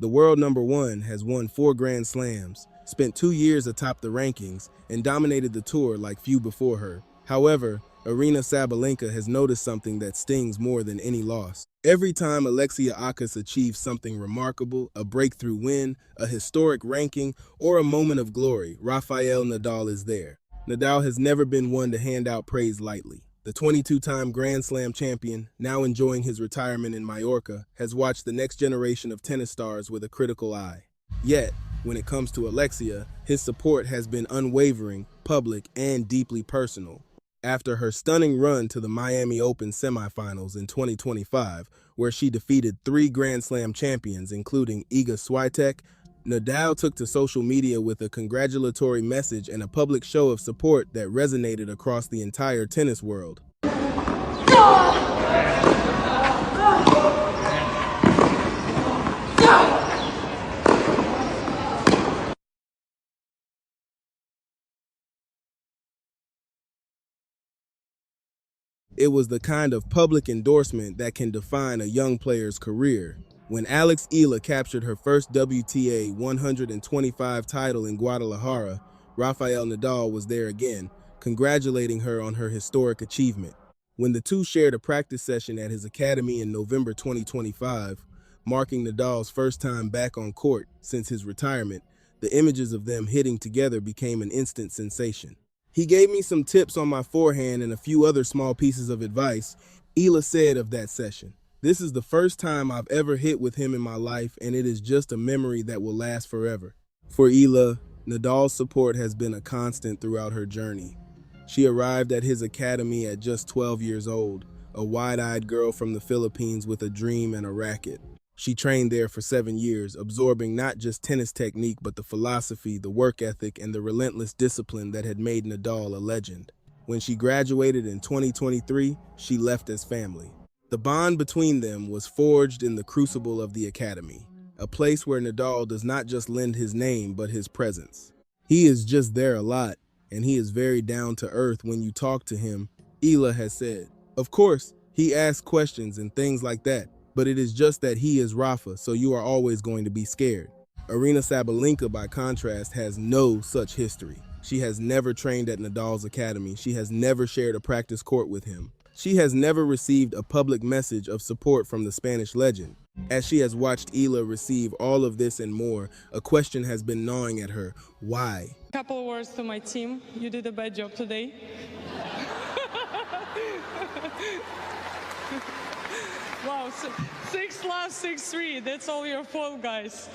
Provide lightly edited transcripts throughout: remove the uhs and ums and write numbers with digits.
The world number one has won 4 Grand Slams, spent 2 years atop the rankings, and dominated the tour like few before her. However, Aryna Sabalenka has noticed something that stings more than any loss. Every time Alexia Akis achieves something remarkable, a breakthrough win, a historic ranking, or a moment of glory, Rafael Nadal is there. Nadal has never been one to hand out praise lightly. The 22-time Grand Slam champion, now enjoying his retirement in Mallorca, has watched the next generation of tennis stars with a critical eye. Yet, when it comes to Alexia, his support has been unwavering, public, and deeply personal. After her stunning run to the Miami Open semifinals in 2025, where she defeated 3 Grand Slam champions, including Iga Swiatek, Nadal took to social media with a congratulatory message and a public show of support that resonated across the entire tennis world. It was the kind of public endorsement that can define a young player's career. When Alex Eala captured her first WTA 125 title in Guadalajara, Rafael Nadal was there again, congratulating her on her historic achievement. When the two shared a practice session at his academy in November 2025, marking Nadal's first time back on court since his retirement, the images of them hitting together became an instant sensation. "He gave me some tips on my forehand and a few other small pieces of advice," Eala said of that session. "This is the first time I've ever hit with him in my life, and it is just a memory that will last forever." For Eala, Nadal's support has been a constant throughout her journey. She arrived at his academy at just 12 years old, a wide-eyed girl from the Philippines with a dream and a racket. She trained there for 7 years, absorbing not just tennis technique, but the philosophy, the work ethic, and the relentless discipline that had made Nadal a legend. When she graduated in 2023, she left as family. The bond between them was forged in the crucible of the academy, a place where Nadal does not just lend his name, but his presence. He is just there a lot, and he is very down to earth when you talk to him, Eala has said. Of course, he asks questions and things like that, but it is just that he is Rafa, so you are always going to be scared. Aryna Sabalenka, by contrast, has no such history. She has never trained at Nadal's academy. She has never shared a practice court with him. She has never received a public message of support from the Spanish legend. As she has watched Eala receive all of this and more, a question has been gnawing at her. Why? Couple of words to my team. You did a bad job today. Wow, 6 love, 6-3. That's all your fault, guys.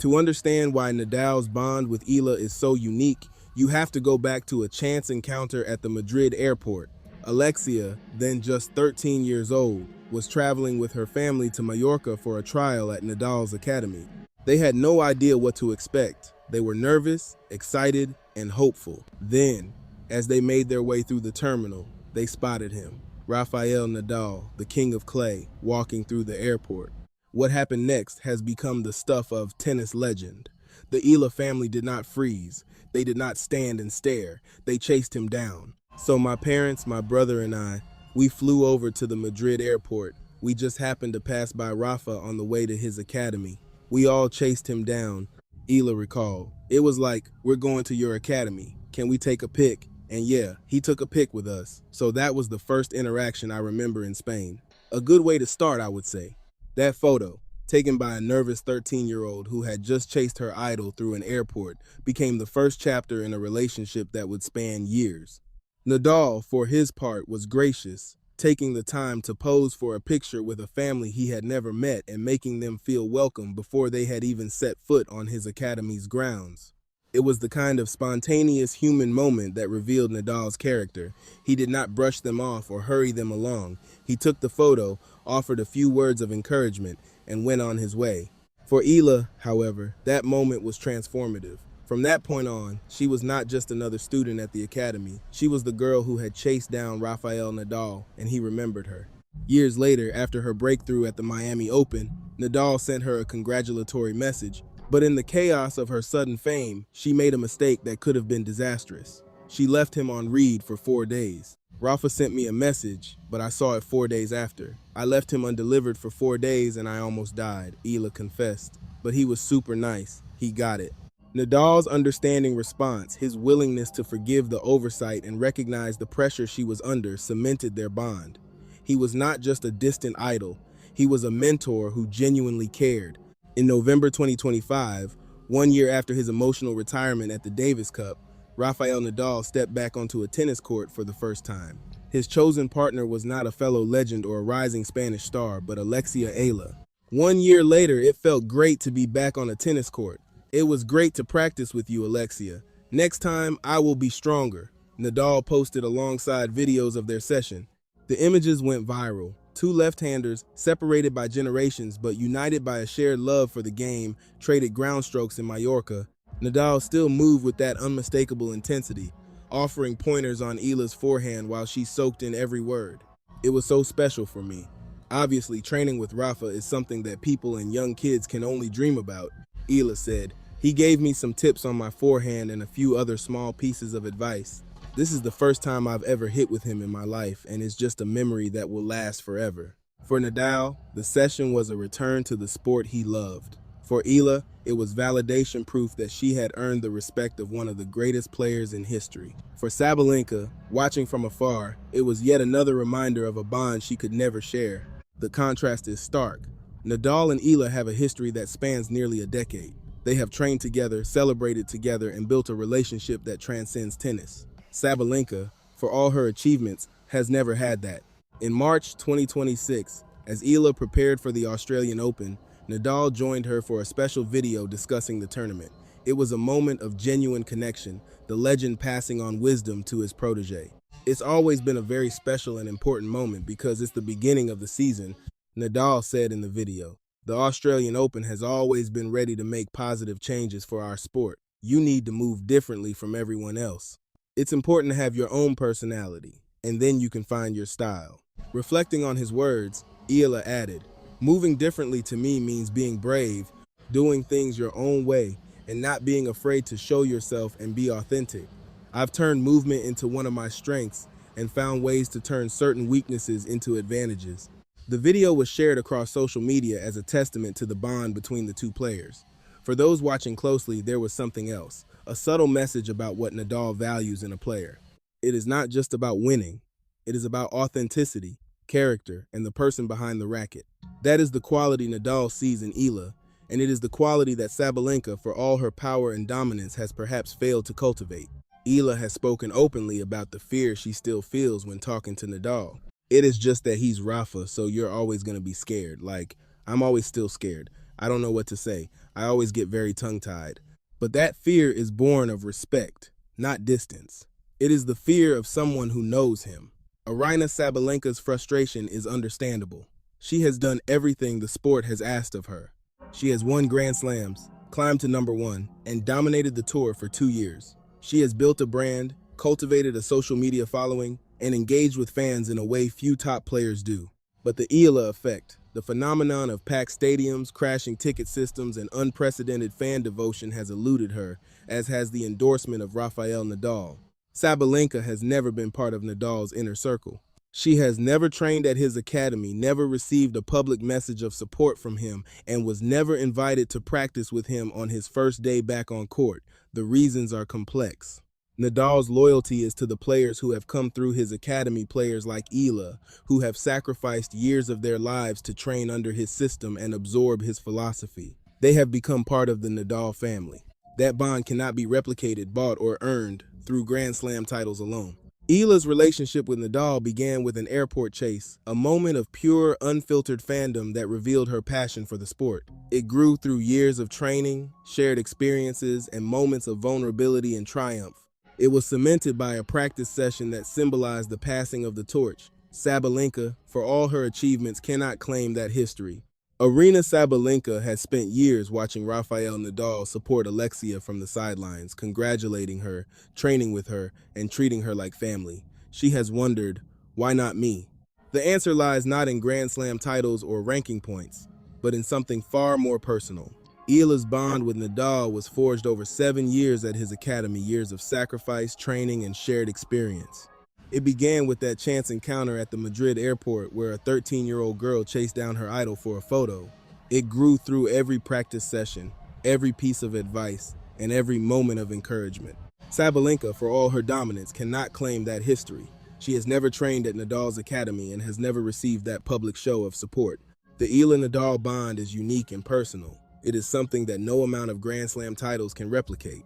To understand why Nadal's bond with Eala is so unique, you have to go back to a chance encounter at the Madrid airport. Alexia, then just 13 years old, was traveling with her family to Mallorca for a trial at Nadal's academy. They had no idea what to expect. They were nervous, excited, and hopeful. Then, as they made their way through the terminal, they spotted him. Rafael Nadal, the king of clay, walking through the airport. What happened next has become the stuff of tennis legend. The Eala family did not freeze. They did not stand and stare. They chased him down. So my parents, my brother, and I, we flew over to the Madrid airport. We just happened to pass by Rafa on the way to his academy. We all chased him down, Eala recalled. It was like, "We're going to your academy. Can we take a pic?" And yeah, he took a pic with us. So that was the first interaction I remember in Spain. A good way to start, I would say. That photo, taken by a nervous 13-year-old who had just chased her idol through an airport, became the first chapter in a relationship that would span years. Nadal, for his part, was gracious, taking the time to pose for a picture with a family he had never met and making them feel welcome before they had even set foot on his academy's grounds. It was the kind of spontaneous human moment that revealed Nadal's character. He did not brush them off or hurry them along. He took the photo, offered a few words of encouragement, and went on his way. For Eala, however, that moment was transformative. From that point on, she was not just another student at the academy. She was the girl who had chased down Rafael Nadal, and he remembered her. Years later, after her breakthrough at the Miami Open, Nadal sent her a congratulatory message. But in the chaos of her sudden fame, she made a mistake that could have been disastrous. She left him on read for 4 days. Rafa sent me a message, but I saw it 4 days after. I left him undelivered for 4 days and I almost died, Eala confessed. But he was super nice. He got it. Nadal's understanding response, his willingness to forgive the oversight and recognize the pressure she was under, cemented their bond. He was not just a distant idol, he was a mentor who genuinely cared. In November 2025, 1 year after his emotional retirement at the Davis Cup, Rafael Nadal stepped back onto a tennis court for the first time. His chosen partner was not a fellow legend or a rising Spanish star, but Alex Eala. 1 year later, it felt great to be back on a tennis court. It was great to practice with you, Alexia. Next time, I will be stronger. Nadal posted alongside videos of their session. The images went viral. Two left-handers, separated by generations but united by a shared love for the game, traded ground strokes in Mallorca. Nadal still moved with that unmistakable intensity, offering pointers on Eala's forehand while she soaked in every word. It was so special for me. Obviously, training with Rafa is something that people and young kids can only dream about, Eala said. He gave me some tips on my forehand and a few other small pieces of advice. This is the first time I've ever hit with him in my life, and it's just a memory that will last forever. For Nadal, the session was a return to the sport he loved. For Eala, it was validation proof that she had earned the respect of one of the greatest players in history. For Sabalenka, watching from afar, it was yet another reminder of a bond she could never share. The contrast is stark. Nadal and Eala have a history that spans nearly a decade. They have trained together, celebrated together, and built a relationship that transcends tennis. Sabalenka, for all her achievements, has never had that. In March 2026, as Eala prepared for the Australian Open, Nadal joined her for a special video discussing the tournament. It was a moment of genuine connection, the legend passing on wisdom to his protege. It's always been a very special and important moment because it's the beginning of the season, Nadal said in the video. The Australian Open has always been ready to make positive changes for our sport. You need to move differently from everyone else. It's important to have your own personality, and then you can find your style. Reflecting on his words, Eala added, moving differently to me means being brave, doing things your own way, and not being afraid to show yourself and be authentic. I've turned movement into one of my strengths and found ways to turn certain weaknesses into advantages. The video was shared across social media as a testament to the bond between the two players. For those watching closely, there was something else, a subtle message about what Nadal values in a player. It is not just about winning. It is about authenticity, character, and the person behind the racket. That is the quality Nadal sees in Eala, and it is the quality that Sabalenka, for all her power and dominance, has perhaps failed to cultivate. Eala has spoken openly about the fear she still feels when talking to Nadal. It is just that he's Rafa, so you're always going to be scared. Like, I'm always still scared. I don't know what to say. I always get very tongue-tied. But that fear is born of respect, not distance. It is the fear of someone who knows him. Aryna Sabalenka's frustration is understandable. She has done everything the sport has asked of her. She has won Grand Slams, climbed to #1, and dominated the tour for 2 years. She has built a brand, cultivated a social media following, and engaged with fans in a way few top players do. But the Eala effect, the phenomenon of packed stadiums, crashing ticket systems, and unprecedented fan devotion has eluded her, as has the endorsement of Rafael Nadal. Sabalenka has never been part of Nadal's inner circle. She has never trained at his academy, never received a public message of support from him, and was never invited to practice with him on his first day back on court. The reasons are complex. Nadal's loyalty is to the players who have come through his academy, players like Eala, who have sacrificed years of their lives to train under his system and absorb his philosophy. They have become part of the Nadal family. That bond cannot be replicated, bought, or earned through Grand Slam titles alone. Eala's relationship with Nadal began with an airport chase, a moment of pure, unfiltered fandom that revealed her passion for the sport. It grew through years of training, shared experiences, and moments of vulnerability and triumph. It was cemented by a practice session that symbolized the passing of the torch. Sabalenka, for all her achievements, cannot claim that history. Aryna Sabalenka has spent years watching Rafael Nadal support Alexia from the sidelines, congratulating her, training with her, and treating her like family. She has wondered, why not me? The answer lies not in Grand Slam titles or ranking points, but in something far more personal. Eala's bond with Nadal was forged over 7 years at his academy, years of sacrifice, training, and shared experience. It began with that chance encounter at the Madrid airport where a 13-year-old girl chased down her idol for a photo. It grew through every practice session, every piece of advice, and every moment of encouragement. Sabalenka, for all her dominance, cannot claim that history. She has never trained at Nadal's academy and has never received that public show of support. The Eala-Nadal bond is unique and personal. It is something that no amount of Grand Slam titles can replicate.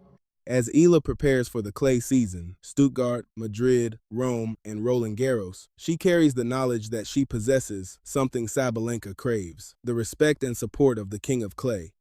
As Eala prepares for the clay season, Stuttgart, Madrid, Rome, and Roland Garros, she carries the knowledge that she possesses something Sabalenka craves, the respect and support of the King of Clay.